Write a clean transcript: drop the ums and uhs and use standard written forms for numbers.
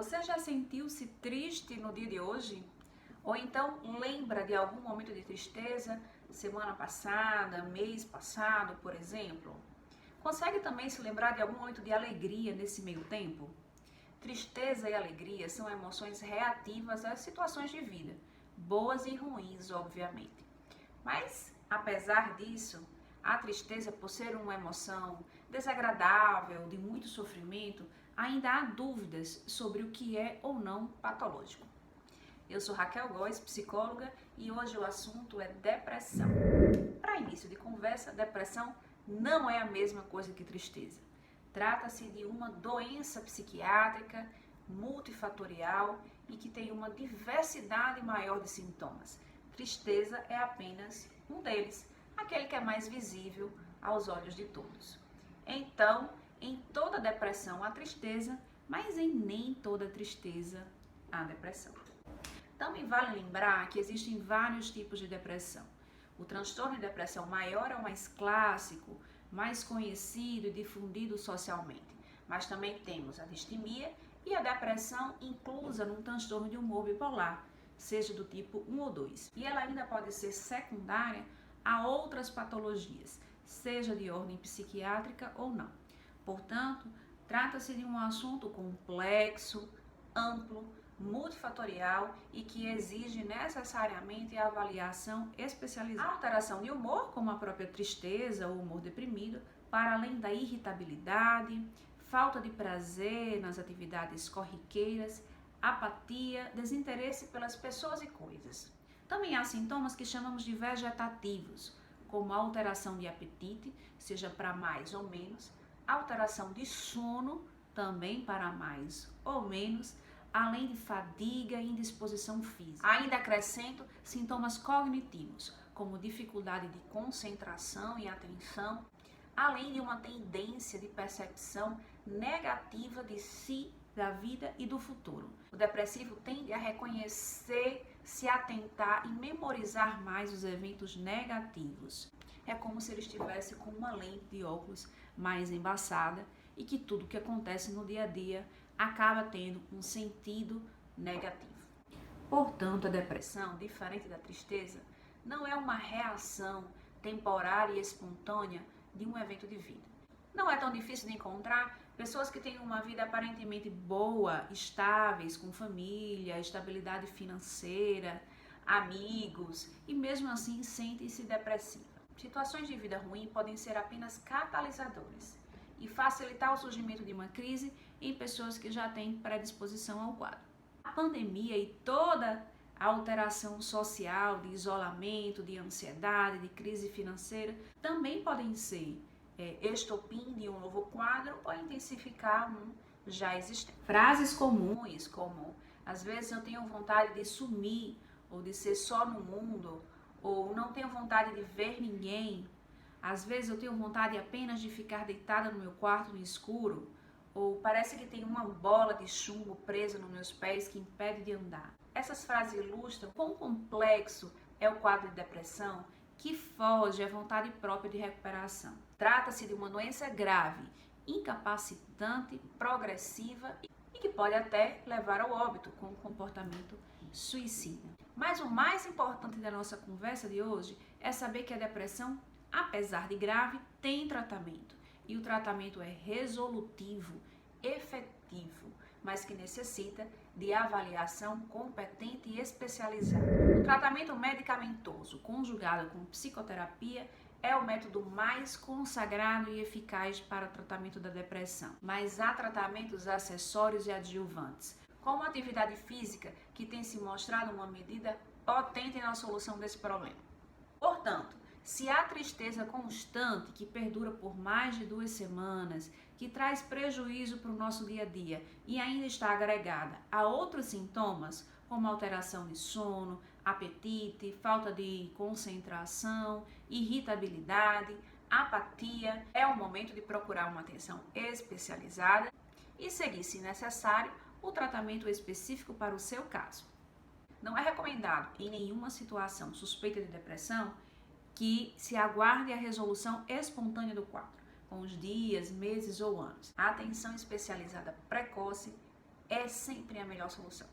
Você já sentiu-se triste no dia de hoje? Ou então lembra de algum momento de tristeza, semana passada, mês passado, por exemplo? Consegue também se lembrar de algum momento de alegria nesse meio tempo? Tristeza e alegria são emoções reativas às situações de vida, boas e ruins, obviamente. Mas, apesar disso, a tristeza, por ser uma emoção desagradável, de muito sofrimento, ainda há dúvidas sobre o que é ou não patológico. Eu sou Raquel Góes, psicóloga, e hoje o assunto é depressão. Para início de conversa, depressão não é a mesma coisa que tristeza. Trata-se de uma doença psiquiátrica multifatorial e que tem uma diversidade maior de sintomas. Tristeza é apenas um deles, aquele que é mais visível aos olhos de todos. Então, em toda depressão há tristeza, mas em nem toda tristeza há depressão. Também vale lembrar que existem vários tipos de depressão. O transtorno de depressão maior é o mais clássico, mais conhecido e difundido socialmente. Mas também temos a distimia e a depressão inclusa num transtorno de humor bipolar, seja do tipo 1 ou 2. E ela ainda pode ser secundária a outras patologias, seja de ordem psiquiátrica ou não. Portanto, trata-se de um assunto complexo, amplo, multifatorial e que exige necessariamente a avaliação especializada. A alteração de humor, como a própria tristeza ou humor deprimido, para além da irritabilidade, falta de prazer nas atividades corriqueiras, apatia, desinteresse pelas pessoas e coisas. Também há sintomas que chamamos de vegetativos, como a alteração de apetite, seja para mais ou menos, alteração de sono, também para mais ou menos, além de fadiga e indisposição física. Ainda acrescento sintomas cognitivos, como dificuldade de concentração e atenção, além de uma tendência de percepção negativa de si, da vida e do futuro. O depressivo tende a reconhecer, se atentar e memorizar mais os eventos negativos. É como se ele estivesse com uma lente de óculos mais embaçada e que tudo que acontece no dia a dia acaba tendo um sentido negativo. Portanto, a depressão, diferente da tristeza, não é uma reação temporária e espontânea de um evento de vida. Não é tão difícil de encontrar pessoas que têm uma vida aparentemente boa, estáveis, com família, estabilidade financeira, amigos, e mesmo assim sentem-se depressivas. Situações de vida ruim podem ser apenas catalisadores e facilitar o surgimento de uma crise em pessoas que já têm predisposição ao quadro. A pandemia e toda a alteração social, de isolamento, de ansiedade, de crise financeira, também podem ser estopim de um novo quadro ou intensificar um já existente. Frases comuns como, às vezes eu tenho vontade de sumir, ou de ser só no mundo, ou não tenho vontade de ver ninguém, às vezes eu tenho vontade apenas de ficar deitada no meu quarto no escuro, ou parece que tem uma bola de chumbo presa nos meus pés que impede de andar. Essas frases ilustram quão complexo é o quadro de depressão que foge à vontade própria de recuperação. Trata-se de uma doença grave, incapacitante, progressiva e que pode até levar ao óbito com um comportamento suicida. Mas o mais importante da nossa conversa de hoje é saber que a depressão, apesar de grave, tem tratamento. E o tratamento é resolutivo, efetivo, mas que necessita de avaliação competente e especializada. O tratamento medicamentoso, conjugado com psicoterapia, é o método mais consagrado e eficaz para o tratamento da depressão. Mas há tratamentos acessórios e adjuvantes, como a atividade física, que tem se mostrado uma medida potente na solução desse problema. Portanto, se há tristeza constante que perdura por mais de 2 semanas, que traz prejuízo para o nosso dia a dia e ainda está agregada a outros sintomas, como alteração de sono, apetite, falta de concentração, irritabilidade, apatia, é o momento de procurar uma atenção especializada e seguir, se necessário, o tratamento específico para o seu caso. Não é recomendado, em nenhuma situação suspeita de depressão, que se aguarde a resolução espontânea do quadro, com os dias, meses ou anos. A atenção especializada precoce é sempre a melhor solução.